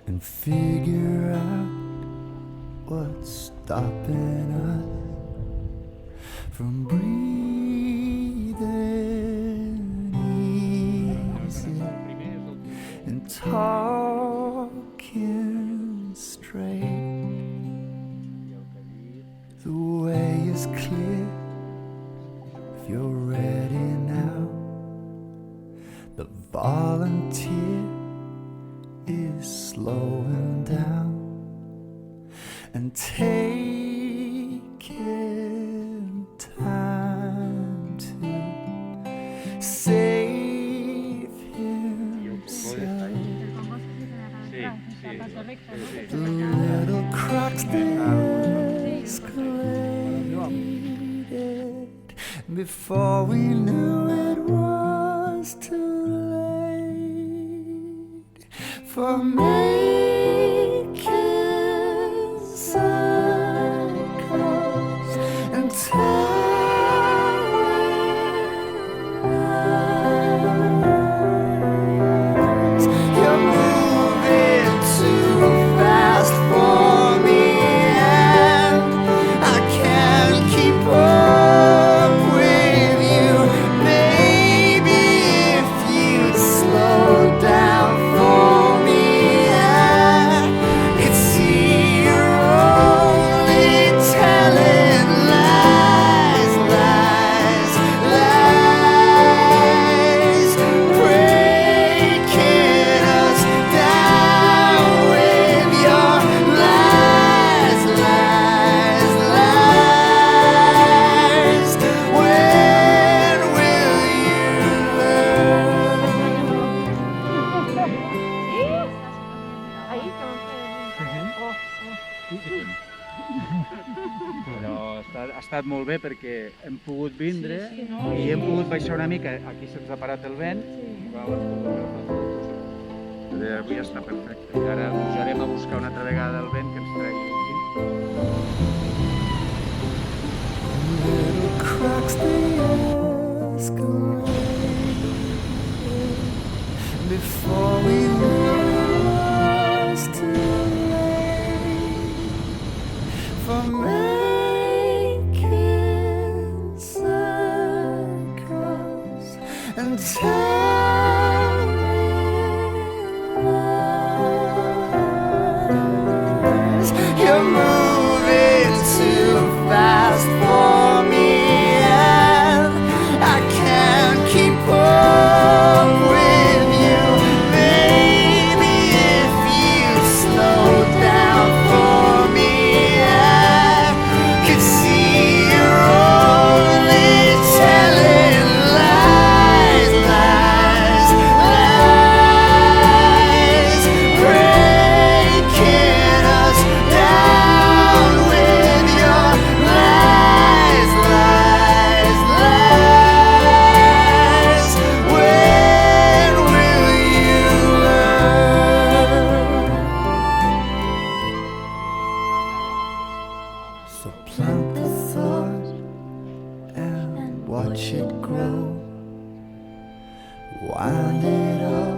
and figure out what's stopping us from breathing easy and talking straight. The way is clear if you're ready now. The volunteer is slowing down and taking time to save himself. The little cracks that escalated before we knew it was too late for making circles and towers. You're moving too fast for me, and I can't keep up with you, baby. If you'd slow down for me, I could see you're only telling lies, lies, lies, breaking us down with your lies, lies, lies. When will you learn? Però ha estat molt bé perquè hem pogut vindre i hem pogut baixar una mica. Aquí se'ns ha parat el vent. Avui està perfecte. I ara pujarem a buscar una altra vegada el vent que ens tregui aquí. Little cracks they escalated before we knew it was too late for making circles and telling lies. You're moving too fast for me, and I can't keep up with you, baby. If you slow down for me, I could see you're only telling lies, lies, lies, breaking us down with your lies, lies, lies. When will you learn? So plant the thought and watch it grow. Wind it up